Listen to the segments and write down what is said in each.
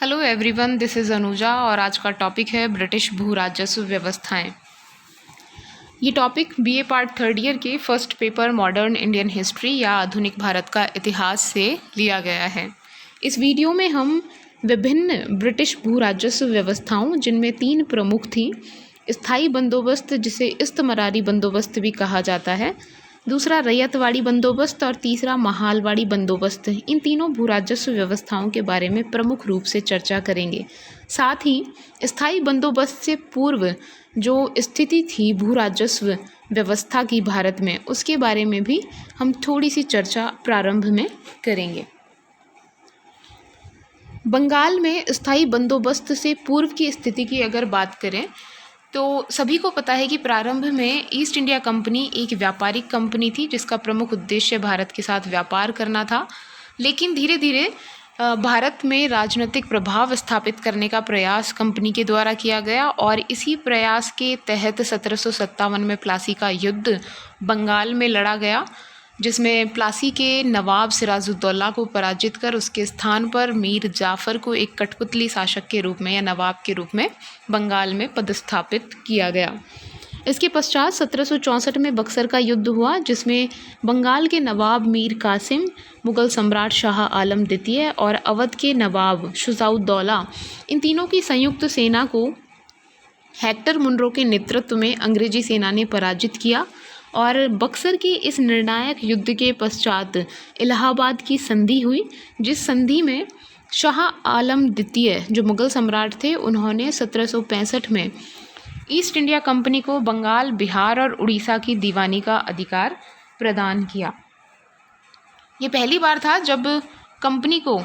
Hello everyone, this is Anuja और आज का टॉपिक है ब्रिटिश भू राजस्व व्यवस्थाएं। ये topic BA part third year के first paper modern Indian history या आधुनिक भारत का इतिहास से लिया गया है। इस वीडियो में हम विभिन्न ब्रिटिश भू राजस्व व्यवस्थाओं, जिनमें 3 प्रमुख थी, स्थायी बंदोबस्त जिसे इस्तमरारी बंदोबस्त भी कहा जाता है, दूसरा रैयतवाड़ी बंदोबस्त और तीसरा महालवाड़ी बंदोबस्त, इन तीनों भू राजस्व व्यवस्थाओं के बारे में प्रमुख रूप से चर्चा करेंगे। साथ ही स्थायी बंदोबस्त से पूर्व जो स्थिति थी भू राजस्व व्यवस्था की भारत में, उसके बारे में भी हम थोड़ी सी चर्चा प्रारंभ में करेंगे। बंगाल में स्थायी बंदोबस्त से पूर्व की स्थिति की अगर बात करें तो सभी को पता है कि प्रारंभ में ईस्ट इंडिया कंपनी एक व्यापारिक कंपनी थी जिसका प्रमुख उद्देश्य भारत के साथ व्यापार करना था। लेकिन धीरे धीरे भारत में राजनीतिक प्रभाव स्थापित करने का प्रयास कंपनी के द्वारा किया गया और इसी प्रयास के तहत 1757 में प्लासी का युद्ध बंगाल में लड़ा गया, जिसमें प्लासी के नवाब सिराजुद्दौला को पराजित कर उसके स्थान पर मीर जाफ़र को एक कठपुतली शासक के रूप में या नवाब के रूप में बंगाल में पदस्थापित किया गया। इसके पश्चात 1764 में बक्सर का युद्ध हुआ, जिसमें बंगाल के नवाब मीर कासिम, मुग़ल सम्राट शाह आलम द्वितीय और अवध के नवाब शुजाउद्दौला, इन तीनों की संयुक्त सेना को हेक्टर मुनरो के नेतृत्व में अंग्रेजी सेना ने पराजित किया और बक्सर के इस निर्णायक युद्ध के पश्चात इलाहाबाद की संधि हुई, जिस संधि में शाह आलम द्वितीय जो मुग़ल सम्राट थे, उन्होंने 1765 में ईस्ट इंडिया कंपनी को बंगाल, बिहार और उड़ीसा की दीवानी का अधिकार प्रदान किया। ये पहली बार था जब कंपनी को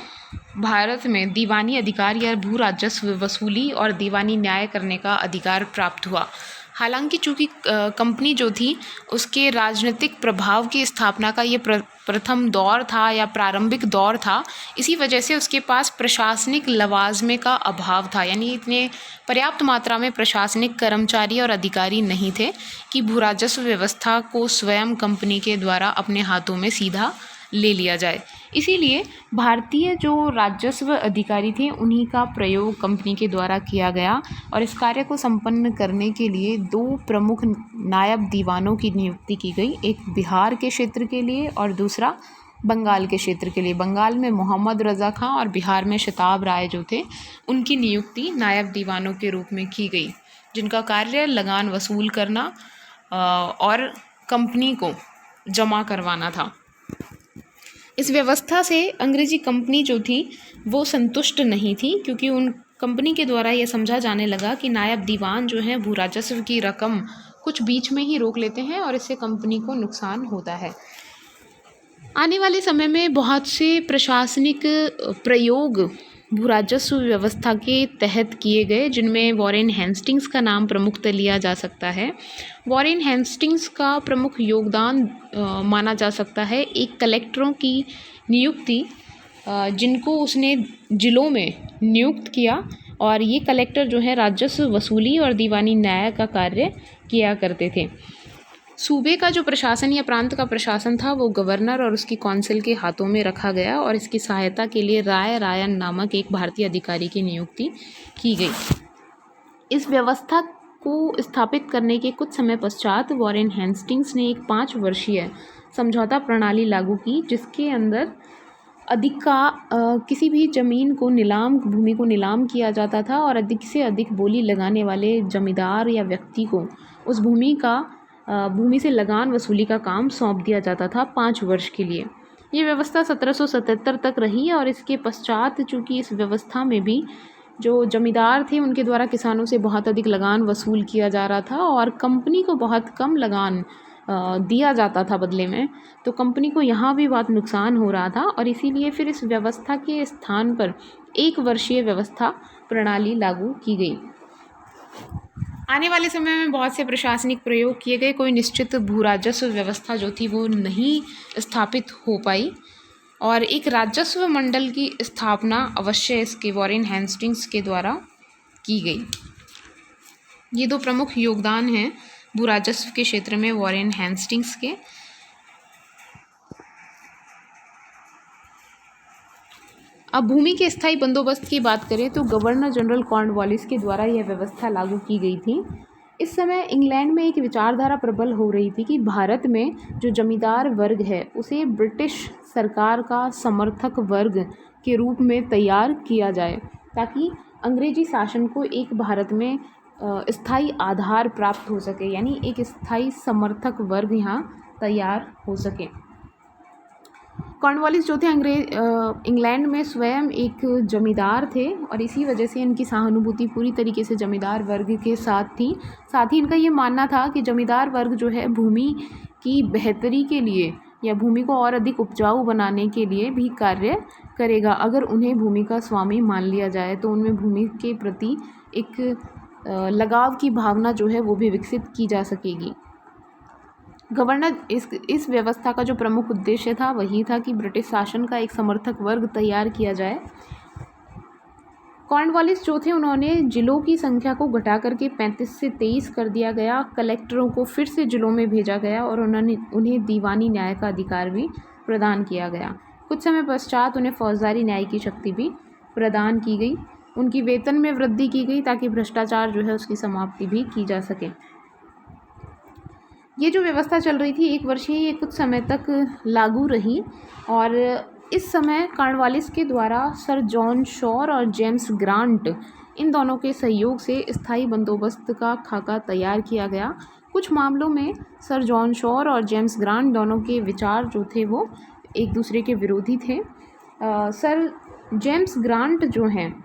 भारत में दीवानी अधिकार या भू राजस्व वसूली और दीवानी न्याय करने का अधिकार प्राप्त हुआ। हालांकि चूंकि कंपनी जो थी उसके राजनीतिक प्रभाव की स्थापना का ये प्रथम दौर था या प्रारंभिक दौर था, इसी वजह से उसके पास प्रशासनिक लवाजमे का अभाव था, यानी इतने पर्याप्त मात्रा में प्रशासनिक कर्मचारी और अधिकारी नहीं थे कि भू राजस्व व्यवस्था को स्वयं कंपनी के द्वारा अपने हाथों में सीधा ले लिया जाए। इसीलिए भारतीय जो राजस्व अधिकारी थे उन्हीं का प्रयोग कंपनी के द्वारा किया गया और इस कार्य को संपन्न करने के लिए 2 प्रमुख नायब दीवानों की नियुक्ति की गई, एक बिहार के क्षेत्र के लिए और दूसरा बंगाल के क्षेत्र के लिए। बंगाल में मोहम्मद रज़ा खां और बिहार में शताब राय जो थे, उनकी नियुक्ति नायब दीवानों के रूप में की गई, जिनका कार्य लगान वसूल करना और कंपनी को जमा करवाना था। इस व्यवस्था से अंग्रेजी कंपनी जो थी वो संतुष्ट नहीं थी, क्योंकि उन कंपनी के द्वारा यह समझा जाने लगा कि नायब दीवान जो हैं भू राजस्व की रकम कुछ बीच में ही रोक लेते हैं और इससे कंपनी को नुकसान होता है। आने वाले समय में बहुत से प्रशासनिक प्रयोग भू राजस्व व्यवस्था के तहत किए गए, जिनमें वॉरेन हेस्टिंग्स का नाम प्रमुखतः लिया जा सकता है। वॉरेन हेस्टिंग्स का प्रमुख योगदान माना जा सकता है एक कलेक्टरों की नियुक्ति, जिनको उसने जिलों में नियुक्त किया और ये कलेक्टर जो है राजस्व वसूली और दीवानी न्याय का कार्य किया करते थे। सूबे का जो प्रशासन या प्रांत का प्रशासन था वो गवर्नर और उसकी काउंसिल के हाथों में रखा गया और इसकी सहायता के लिए राय रायन नामक एक भारतीय अधिकारी की नियुक्ति की गई। इस व्यवस्था को स्थापित करने के कुछ समय पश्चात वॉरेन हेस्टिंग्स ने एक 5 वर्षीय समझौता प्रणाली लागू की, जिसके अंदर किसी भी ज़मीन को भूमि को नीलाम किया जाता था और अधिक से अधिक बोली लगाने वाले जमींदार या व्यक्ति को उस भूमि से लगान वसूली का काम सौंप दिया जाता था 5 वर्ष के लिए। ये व्यवस्था 1777 तक रही और इसके पश्चात चूँकि इस व्यवस्था में भी जो जमींदार थे उनके द्वारा किसानों से बहुत अधिक लगान वसूल किया जा रहा था और कंपनी को बहुत कम लगान दिया जाता था बदले में, तो कंपनी को यहाँ भी बहुत नुकसान हो रहा था और इसीलिए फिर इस व्यवस्था के स्थान पर 1 वर्षीय व्यवस्था प्रणाली लागू की गई। आने वाले समय में बहुत से प्रशासनिक प्रयोग किए गए, कोई निश्चित भू राजस्व व्यवस्था जो थी वो नहीं स्थापित हो पाई और एक राजस्व मंडल की स्थापना अवश्य इसके वॉरेन हेस्टिंग्स के द्वारा की गई। ये 2 प्रमुख योगदान हैं भू राजस्व के क्षेत्र में वॉरेन हेस्टिंग्स के। अब भूमि के स्थायी बंदोबस्त की बात करें तो गवर्नर जनरल कॉर्नवालिस के द्वारा यह व्यवस्था लागू की गई थी। इस समय इंग्लैंड में एक विचारधारा प्रबल हो रही थी कि भारत में जो जमींदार वर्ग है उसे ब्रिटिश सरकार का समर्थक वर्ग के रूप में तैयार किया जाए, ताकि अंग्रेजी शासन को एक भारत में स्थायी आधार प्राप्त हो सके, यानी एक स्थायी समर्थक वर्ग यहाँ तैयार हो सके। कॉर्नवालिस जो थे इंग्लैंड में स्वयं एक जमींदार थे और इसी वजह से इनकी सहानुभूति पूरी तरीके से जमींदार वर्ग के साथ थी। साथ ही इनका ये मानना था कि जमींदार वर्ग जो है भूमि की बेहतरी के लिए या भूमि को और अधिक उपजाऊ बनाने के लिए भी कार्य करेगा। अगर उन्हें भूमि का स्वामी मान लिया जाए तो उनमें भूमि के प्रति एक लगाव की भावना जो है वो भी विकसित की जा सकेगी। गवर्नर इस व्यवस्था का जो प्रमुख उद्देश्य था वही था कि ब्रिटिश शासन का एक समर्थक वर्ग तैयार किया जाए। कॉर्नवालिस जो थे उन्होंने जिलों की संख्या को घटा करके 35 से 23 कर दिया गया। कलेक्टरों को फिर से जिलों में भेजा गया और उन्हें दीवानी न्याय का अधिकार भी प्रदान किया गया। कुछ समय पश्चात उन्हें फौजदारी न्याय की शक्ति भी प्रदान की गई। उनकी वेतन में वृद्धि की गई ताकि भ्रष्टाचार जो है उसकी समाप्ति भी की जा सके। ये जो व्यवस्था चल रही थी 1 वर्षीय, ये कुछ समय तक लागू रही और इस समय कॉर्नवालिस के द्वारा सर जॉन शॉर और जेम्स ग्रांट इन दोनों के सहयोग से स्थायी बंदोबस्त का खाका तैयार किया गया। कुछ मामलों में सर जॉन शॉर और जेम्स ग्रांट दोनों के विचार जो थे वो एक दूसरे के विरोधी थे। सर जेम्स ग्रांट जो हैं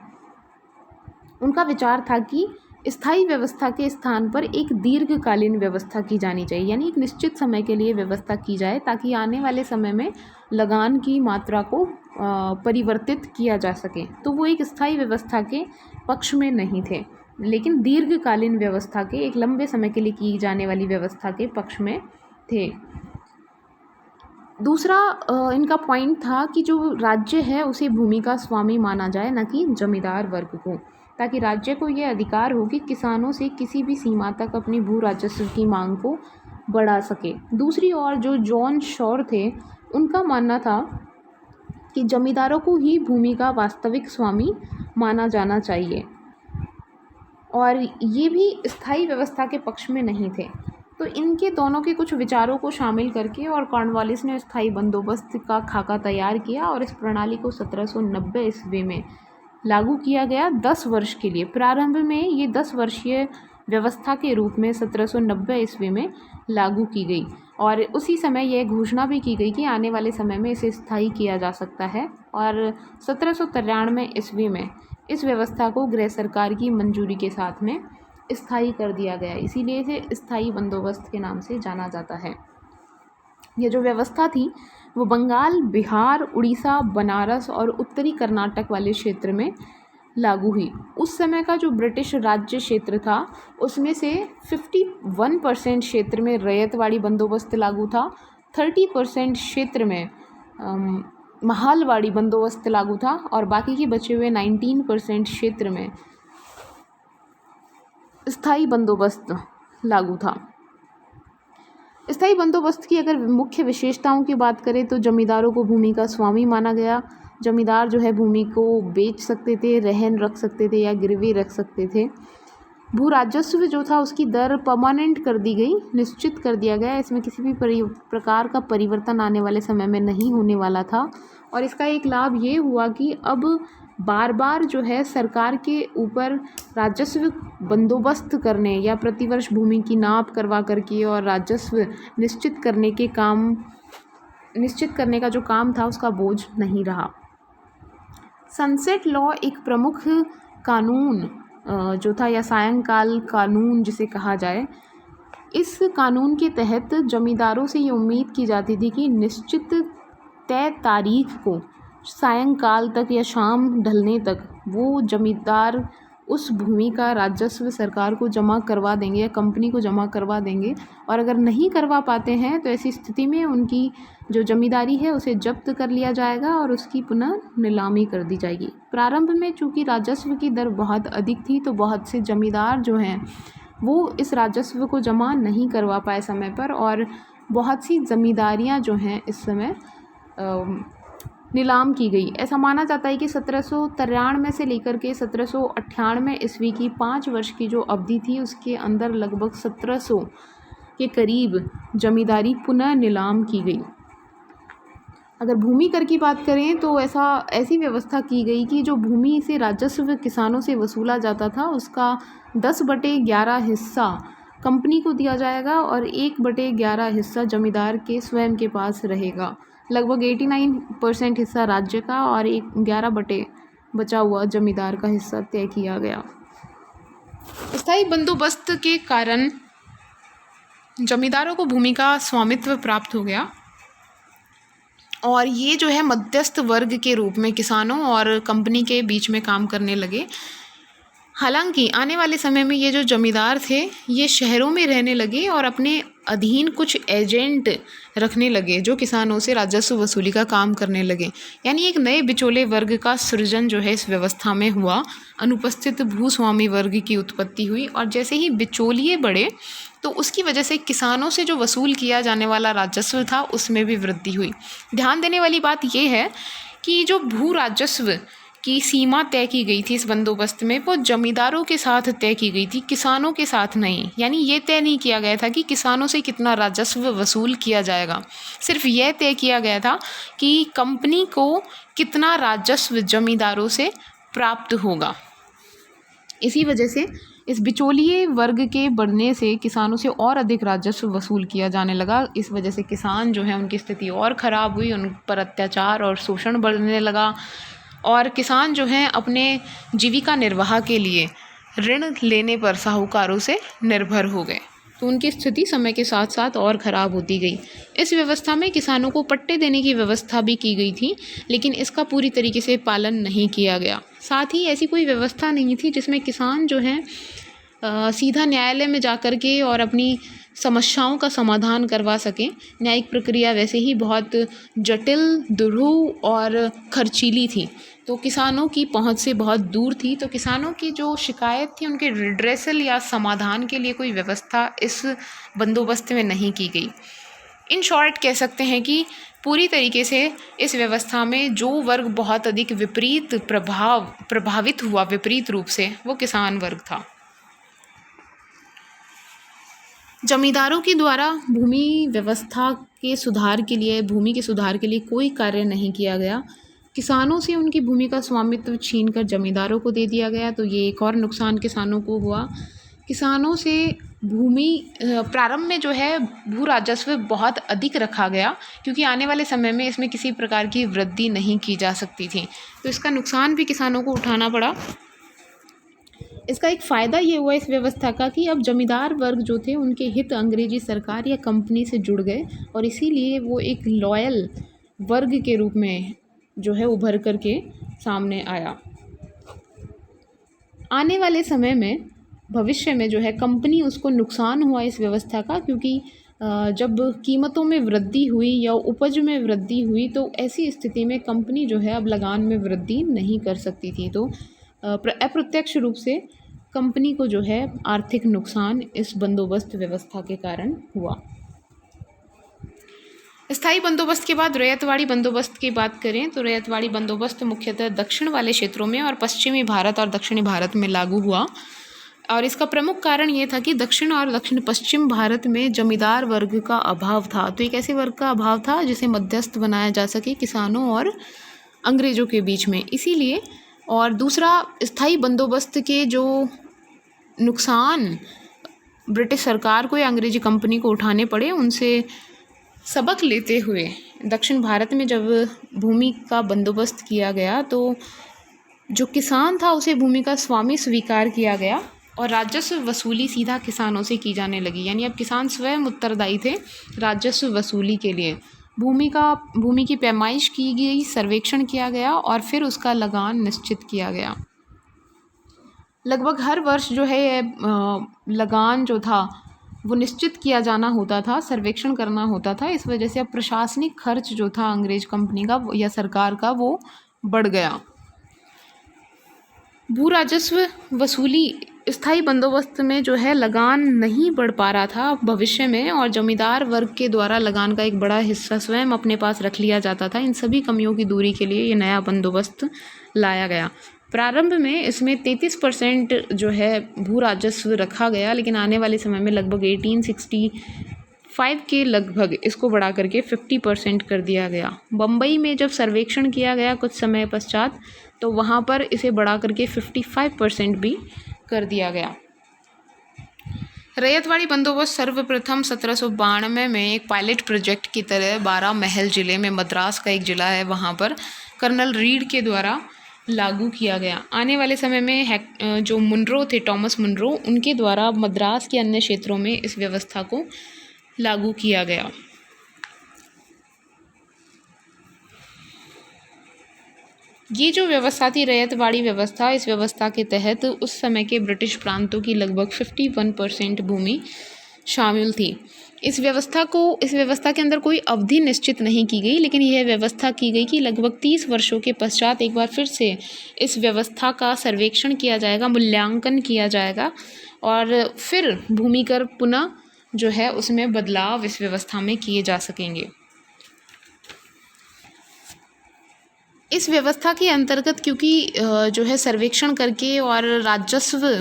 उनका विचार था कि स्थायी व्यवस्था के स्थान पर एक दीर्घकालीन व्यवस्था की जानी चाहिए, यानी एक निश्चित समय के लिए व्यवस्था की जाए ताकि आने वाले समय में लगान की मात्रा को परिवर्तित किया जा सके। तो वो एक स्थायी व्यवस्था के पक्ष में नहीं थे, लेकिन दीर्घकालीन व्यवस्था के, एक लंबे समय के लिए की जाने वाली व्यवस्था के पक्ष में थे। दूसरा इनका पॉइंट था कि जो राज्य है उसे भूमि का स्वामी माना जाए, न कि जमींदार वर्ग को, ताकि राज्य को यह अधिकार हो कि किसानों से किसी भी सीमा तक अपनी भू राजस्व की मांग को बढ़ा सके। दूसरी ओर जो जॉन शॉर थे उनका मानना था कि जमींदारों को ही भूमि का वास्तविक स्वामी माना जाना चाहिए और ये भी स्थायी व्यवस्था के पक्ष में नहीं थे। तो इनके दोनों के कुछ विचारों को शामिल करके और कॉर्नवालिस ने स्थायी बंदोबस्त का खाका तैयार किया और इस प्रणाली को 1790 ईस्वी में लागू किया गया 10 वर्ष के लिए। प्रारंभ में ये 10 वर्षीय व्यवस्था के रूप में 1790 ईस्वी में लागू की गई और उसी समय यह घोषणा भी की गई कि आने वाले समय में इसे स्थायी किया जा सकता है और 1793 ईस्वी में इस व्यवस्था को गृह सरकार की मंजूरी के साथ में स्थायी कर दिया गया। इसीलिए इसे स्थायी बंदोबस्त के नाम से जाना जाता है। यह जो व्यवस्था थी वो बंगाल, बिहार, उड़ीसा, बनारस और उत्तरी कर्नाटक वाले क्षेत्र में लागू हुई। उस समय का जो ब्रिटिश राज्य क्षेत्र था उसमें से 51% क्षेत्र में रैयतवाड़ी बंदोबस्त लागू था, 30% क्षेत्र में महालवाड़ी बंदोबस्त लागू था और बाकी के बचे हुए 19% क्षेत्र में स्थायी बंदोबस्त लागू था। स्थायी बंदोबस्त की अगर मुख्य विशेषताओं की बात करें तो जमींदारों को भूमि का स्वामी माना गया। जमींदार जो है भूमि को बेच सकते थे, रहन रख सकते थे या गिरवी रख सकते थे। भू राजस्व जो था उसकी दर परमानेंट कर दी गई, निश्चित कर दिया गया। इसमें किसी भी प्रकार का परिवर्तन आने वाले समय में नहीं होने वाला था और इसका एक लाभ ये हुआ कि अब बार बार जो है सरकार के ऊपर राजस्व बंदोबस्त करने या प्रतिवर्ष भूमि की नाप करवा करके और राजस्व निश्चित करने का जो काम था उसका बोझ नहीं रहा। सनसेट लॉ एक प्रमुख कानून जो था या सायंकाल कानून जिसे कहा जाए, इस कानून के तहत जमींदारों से ये उम्मीद की जाती थी कि निश्चित तय तारीख को सायंकाल तक या शाम ढलने तक वो जमींदार उस भूमि का राजस्व सरकार को जमा करवा देंगे या कंपनी को जमा करवा देंगे और अगर नहीं करवा पाते हैं तो ऐसी स्थिति में उनकी जो जमींदारी है उसे जब्त कर लिया जाएगा और उसकी पुनः नीलामी कर दी जाएगी। प्रारंभ में चूँकि राजस्व की दर बहुत अधिक थी तो बहुत से जमींदार जो हैं वो इस राजस्व को जमा नहीं करवा पाए समय पर और बहुत सी जमींदारियां जो हैं इस समय नीलाम की गई। ऐसा माना जाता है कि 1793 से लेकर के 1798 ईस्वी की 5 वर्ष की जो अवधि थी उसके अंदर लगभग 1700 के करीब जमींदारी पुनः नीलाम की गई। अगर भूमि कर की बात करें तो ऐसी व्यवस्था की गई कि जो भूमि से राजस्व किसानों से वसूला जाता था उसका 10/11 हिस्सा कंपनी को दिया जाएगा और 1/11 हिस्सा जमींदार के स्वयं के पास रहेगा। लगभग 89% हिस्सा राज्य का और 11 बटे बचा हुआ जमींदार का हिस्सा तय किया गया। स्थायी बंदोबस्त के कारण जमींदारों को भूमि का स्वामित्व प्राप्त हो गया और ये जो है मध्यस्थ वर्ग के रूप में किसानों और कंपनी के बीच में काम करने लगे। हालांकि आने वाले समय में ये जो जमींदार थे ये शहरों में रहने लगे और अपने अधीन कुछ एजेंट रखने लगे जो किसानों से राजस्व वसूली का काम करने लगे। यानी एक नए बिचौले वर्ग का सृजन जो है इस व्यवस्था में हुआ। अनुपस्थित भूस्वामी वर्ग की उत्पत्ति हुई और जैसे ही बिचौलिए बढ़े तो उसकी वजह से किसानों से जो वसूल किया जाने वाला राजस्व था उसमें भी वृद्धि हुई। ध्यान देने वाली बात यह है कि जो भू राजस्व की सीमा तय की गई थी इस बंदोबस्त में वो जमींदारों के साथ तय की गई थी, किसानों के साथ नहीं। यानी ये तय नहीं किया गया था कि किसानों से कितना राजस्व वसूल किया जाएगा, सिर्फ यह तय किया गया था कि कंपनी को कितना राजस्व जमींदारों से प्राप्त होगा। इसी वजह से इस बिचौलिए वर्ग के बढ़ने से किसानों से और अधिक राजस्व वसूल किया जाने लगा। इस वजह से किसान जो है उनकी स्थिति और ख़राब हुई, उन पर अत्याचार और शोषण बढ़ने लगा और किसान जो हैं अपने जीविका निर्वाह के लिए ऋण लेने पर साहूकारों से निर्भर हो गए। तो उनकी स्थिति समय के साथ साथ और ख़राब होती गई। इस व्यवस्था में किसानों को पट्टे देने की व्यवस्था भी की गई थी, लेकिन इसका पूरी तरीके से पालन नहीं किया गया। साथ ही ऐसी कोई व्यवस्था नहीं थी जिसमें किसान जो हैं सीधा न्यायालय में जा कर के और अपनी समस्याओं का समाधान करवा सकें। न्यायिक प्रक्रिया वैसे ही बहुत जटिल, दुरूह और खर्चीली थी, तो किसानों की पहुंच से बहुत दूर थी। तो किसानों की जो शिकायत थी उनके रिड्रेसल या समाधान के लिए कोई व्यवस्था इस बंदोबस्त में नहीं की गई। इन शॉर्ट कह सकते हैं कि पूरी तरीके से इस व्यवस्था में जो वर्ग बहुत अधिक प्रभावित हुआ विपरीत रूप से वो किसान वर्ग था। जमींदारों के द्वारा भूमि व्यवस्था के सुधार के लिए, भूमि के सुधार के लिए कोई कार्य नहीं किया गया। किसानों से उनकी भूमि का स्वामित्व छीनकर जमींदारों को दे दिया गया, तो ये एक और नुकसान किसानों को हुआ। किसानों से भूमि प्रारंभ में जो है भू राजस्व बहुत अधिक रखा गया, क्योंकि आने वाले समय में इसमें किसी प्रकार की वृद्धि नहीं की जा सकती थी, तो इसका नुकसान भी किसानों को उठाना पड़ा। इसका एक फ़ायदा ये हुआ इस व्यवस्था का कि अब जमींदार वर्ग जो थे उनके हित अंग्रेजी सरकार या कंपनी से जुड़ गए और इसीलिए वो एक लॉयल वर्ग के रूप में जो है उभर कर के सामने आया। आने वाले समय में भविष्य में जो है कंपनी उसको नुकसान हुआ इस व्यवस्था का, क्योंकि जब कीमतों में वृद्धि हुई या उपज में वृद्धि हुई तो ऐसी स्थिति में कंपनी जो है अब लगान में वृद्धि नहीं कर सकती थी, तो अप्रत्यक्ष रूप से कंपनी को जो है आर्थिक नुकसान इस बंदोबस्त व्यवस्था के कारण हुआ। स्थायी बंदोबस्त के बाद रैयतवाड़ी बंदोबस्त की बात करें तो रैयतवाड़ी बंदोबस्त मुख्यतः दक्षिण वाले क्षेत्रों में और पश्चिमी भारत और दक्षिणी भारत में लागू हुआ, और इसका प्रमुख कारण ये था कि दक्षिण और दक्षिण पश्चिम भारत में जमींदार वर्ग का अभाव था। तो एक ऐसे वर्ग का अभाव था जिसे मध्यस्थ बनाया जा सके किसानों और अंग्रेज़ों के बीच में, इसीलिए। और दूसरा, स्थायी बंदोबस्त के जो नुकसान ब्रिटिश सरकार को या अंग्रेजी कंपनी को उठाने पड़े, उनसे सबक लेते हुए दक्षिण भारत में जब भूमि का बंदोबस्त किया गया तो जो किसान था उसे भूमि का स्वामी स्वीकार किया गया और राजस्व वसूली सीधा किसानों से की जाने लगी। यानी अब किसान स्वयं उत्तरदायी थे राजस्व वसूली के लिए। भूमि की पैमाइश की गई, सर्वेक्षण किया गया और फिर उसका लगान निश्चित किया गया। लगभग हर वर्ष जो है लगान जो था वो निश्चित किया जाना होता था, सर्वेक्षण करना होता था। इस वजह से अब प्रशासनिक खर्च जो था अंग्रेज कंपनी का या सरकार का वो बढ़ गया। भू राजस्व वसूली स्थायी बंदोबस्त में जो है लगान नहीं बढ़ पा रहा था भविष्य में, और जमींदार वर्ग के द्वारा लगान का एक बड़ा हिस्सा स्वयं अपने पास रख लिया जाता था। इन सभी कमियों की दूरी के लिए ये नया बंदोबस्त लाया गया। प्रारंभ में इसमें 33% जो है भू राजस्व रखा गया, लेकिन आने वाले समय में लगभग 1865 के लगभग इसको बढ़ा करके 50% कर दिया गया। बम्बई में जब सर्वेक्षण किया गया कुछ समय पश्चात, तो वहाँ पर इसे बढ़ा करके 55% भी कर दिया गया। रैयतवाड़ी बंदोबस्त सर्वप्रथम 1792 में एक पायलट प्रोजेक्ट की तरह 12 महल जिले में, मद्रास का एक ज़िला है वहाँ पर, कर्नल रीड के द्वारा लागू किया गया। आने वाले समय में जो मुनरो थे, टॉमस मुनरो, उनके द्वारा मद्रास के अन्य क्षेत्रों में इस व्यवस्था को लागू किया गया। ये जो व्यवस्था थी रैयतवाड़ी व्यवस्था, इस व्यवस्था के तहत उस समय के ब्रिटिश प्रांतों की लगभग 51% भूमि शामिल थी। इस व्यवस्था के अंदर कोई अवधि निश्चित नहीं की गई, लेकिन यह व्यवस्था की गई कि लगभग 30 वर्षों के पश्चात एक बार फिर से इस व्यवस्था का सर्वेक्षण किया जाएगा, मूल्यांकन किया जाएगा, और फिर भूमि कर पुनः जो है उसमें बदलाव इस व्यवस्था में किए जा सकेंगे। इस व्यवस्था के अंतर्गत क्योंकि जो है सर्वेक्षण करके और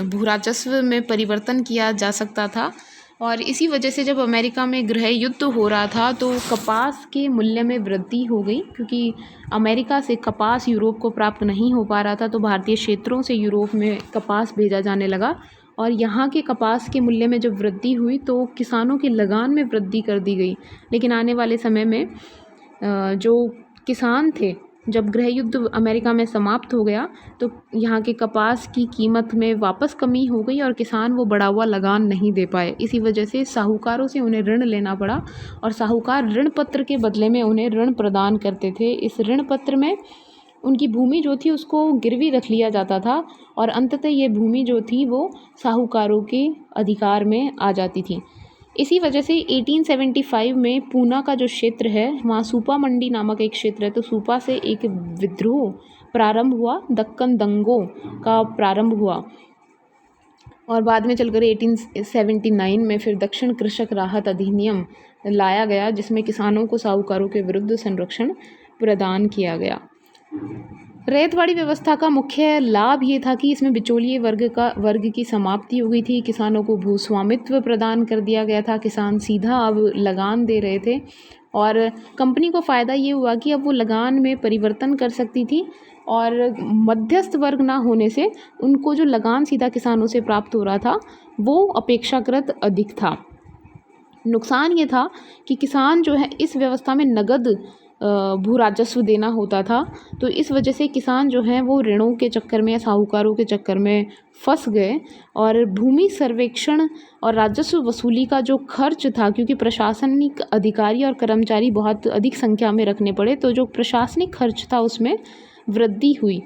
भू राजस्व में परिवर्तन किया जा सकता था, और इसी वजह से जब अमेरिका में गृह युद्ध हो रहा था तो कपास के मूल्य में वृद्धि हो गई, क्योंकि अमेरिका से कपास यूरोप को प्राप्त नहीं हो पा रहा था, तो भारतीय क्षेत्रों से यूरोप में कपास भेजा जाने लगा, और यहाँ के कपास के मूल्य में जब वृद्धि हुई तो किसानों के लगान में वृद्धि कर दी गई। लेकिन आने वाले समय में जो किसान थे, जब गृह युद्ध अमेरिका में समाप्त हो गया तो यहाँ के कपास की कीमत में वापस कमी हो गई और किसान वो बढ़ा हुआ लगान नहीं दे पाए। इसी वजह से साहूकारों से उन्हें ऋण लेना पड़ा, और साहूकार ऋण पत्र के बदले में उन्हें ऋण प्रदान करते थे। इस ऋण पत्र में उनकी भूमि जो थी उसको गिरवी रख लिया जाता था, और अंततः ये भूमि जो थी वो साहूकारों के अधिकार में आ जाती थी। इसी वजह से 1875 में पूना का जो क्षेत्र है, वहाँ सूपा मंडी नामक एक क्षेत्र है, तो सूपा से एक विद्रोह प्रारंभ हुआ, दक्कन दंगों का प्रारंभ हुआ, और बाद में चलकर 1879 में फिर दक्षिण कृषक राहत अधिनियम लाया गया, जिसमें किसानों को साहूकारों के विरुद्ध संरक्षण प्रदान किया गया। रैयतवाड़ी व्यवस्था का मुख्य लाभ ये था कि इसमें बिचौलिए वर्ग की समाप्ति हो गई थी। किसानों को भूस्वामित्व प्रदान कर दिया गया था, किसान सीधा अब लगान दे रहे थे, और कंपनी को फ़ायदा ये हुआ कि अब वो लगान में परिवर्तन कर सकती थी, और मध्यस्थ वर्ग ना होने से उनको जो लगान सीधा किसानों से प्राप्त हो रहा था वो अपेक्षाकृत अधिक था। नुकसान ये था कि किसान जो है इस व्यवस्था में नगद भू राजस्व देना होता था, तो इस वजह से किसान जो हैं वो ऋणों के चक्कर में या साहूकारों के चक्कर में फंस गए, और भूमि सर्वेक्षण और राजस्व वसूली का जो खर्च था, क्योंकि प्रशासनिक अधिकारी और कर्मचारी बहुत अधिक संख्या में रखने पड़े, तो जो प्रशासनिक खर्च था उसमें वृद्धि हुई।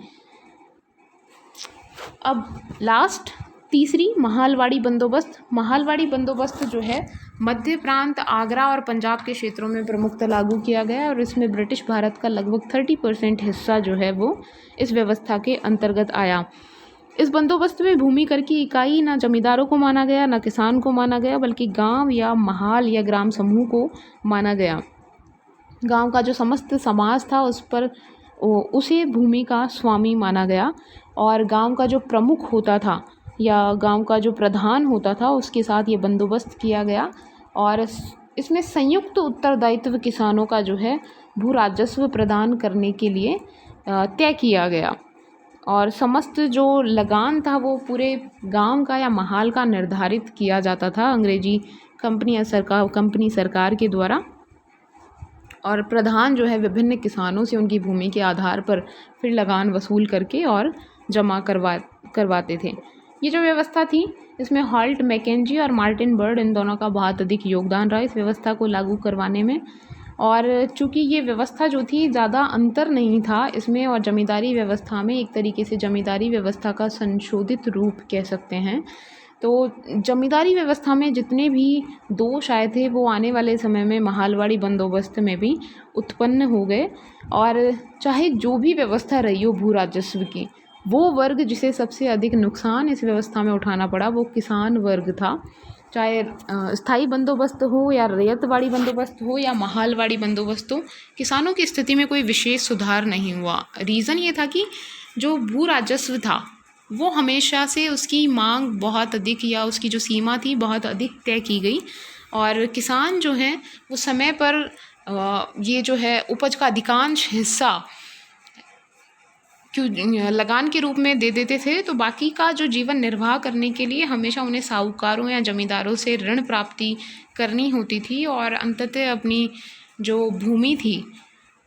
अब लास्ट तीसरी महालवाड़ी बंदोबस्त जो है मध्य प्रांत, आगरा और पंजाब के क्षेत्रों में प्रमुखतः लागू किया गया, और इसमें ब्रिटिश भारत का लगभग 30% हिस्सा जो है वो इस व्यवस्था के अंतर्गत आया। इस बंदोबस्त में भूमि कर की इकाई ना जमींदारों को माना गया, ना किसान को माना गया, बल्कि गांव या महाल या ग्राम समूह को माना गया। गांव का जो समस्त समाज था उसे भूमि का स्वामी माना गया, और गांव का जो प्रमुख होता था या गांव का जो प्रधान होता था उसके साथ ये बंदोबस्त किया गया, और इसमें संयुक्त उत्तरदायित्व किसानों का जो है भू राजस्व प्रदान करने के लिए तय किया गया, और समस्त जो लगान था वो पूरे गांव का या महाल का निर्धारित किया जाता था अंग्रेजी कंपनी सरकार के द्वारा, और प्रधान जो है विभिन्न किसानों से उनकी भूमि के आधार पर फिर लगान वसूल करके और जमा करवाते थे। ये जो व्यवस्था थी इसमें हॉल्ट, मैकेंजी और मार्टिन बर्ड, इन दोनों का बहुत अधिक योगदान रहा इस व्यवस्था को लागू करवाने में। और चूँकि ये व्यवस्था जो थी ज़्यादा अंतर नहीं था इसमें और जमींदारी व्यवस्था में, एक तरीके से जमींदारी व्यवस्था का संशोधित रूप कह सकते हैं। तो जमींदारी व्यवस्था में जितने भी दोष आए थे वो आने वाले समय में महालवाड़ी बंदोबस्त में भी उत्पन्न हो गए, और चाहे जो भी व्यवस्था रही हो भू राजस्व की, वो वर्ग जिसे सबसे अधिक नुकसान इस व्यवस्था में उठाना पड़ा वो किसान वर्ग था। चाहे स्थायी बंदोबस्त हो या रैयतवाड़ी बंदोबस्त हो या महालवाड़ी बंदोबस्त हो, किसानों की स्थिति में कोई विशेष सुधार नहीं हुआ। रीज़न ये था कि जो भू राजस्व था वो हमेशा से उसकी मांग बहुत अधिक या उसकी जो सीमा थी बहुत अधिक तय की गई, और किसान जो हैं वो समय पर ये जो है उपज का अधिकांश हिस्सा क्यों लगान के रूप में दे देते थे, तो बाकी का जो जीवन निर्वाह करने के लिए हमेशा उन्हें साहूकारों या जमींदारों से ऋण प्राप्ति करनी होती थी, और अंततः अपनी जो भूमि थी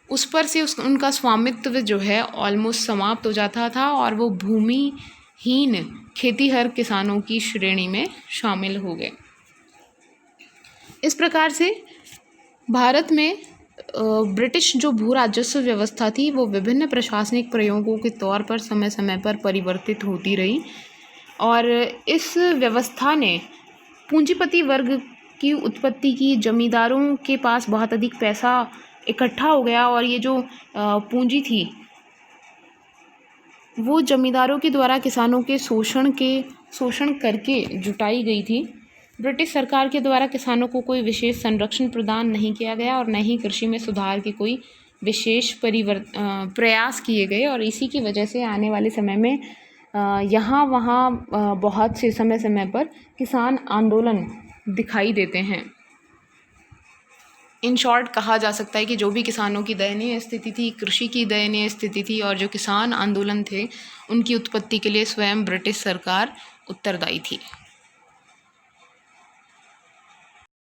उस पर से उनका स्वामित्व जो है ऑलमोस्ट समाप्त हो जाता था और वो भूमिहीन खेतीहर किसानों की श्रेणी में शामिल हो गए। इस प्रकार से भारत में ब्रिटिश जो भू राजस्व व्यवस्था थी वो विभिन्न प्रशासनिक प्रयोगों के तौर पर समय समय पर परिवर्तित होती रही, और इस व्यवस्था ने पूंजीपति वर्ग की उत्पत्ति की। जमींदारों के पास बहुत अधिक पैसा इकट्ठा हो गया, और ये जो पूंजी थी वो जमींदारों के द्वारा किसानों के शोषण करके जुटाई गई थी। ब्रिटिश सरकार के द्वारा किसानों को कोई विशेष संरक्षण प्रदान नहीं किया गया और न ही कृषि में सुधार के कोई विशेष प्रयास किए गए, और इसी की वजह से आने वाले समय में यहाँ वहाँ बहुत से समय समय पर किसान आंदोलन दिखाई देते हैं। इन शॉर्ट कहा जा सकता है कि जो भी किसानों की दयनीय स्थिति थी, कृषि की दयनीय स्थिति थी, और जो किसान आंदोलन थे उनकी उत्पत्ति के लिए स्वयं ब्रिटिश सरकार उत्तरदायी थी।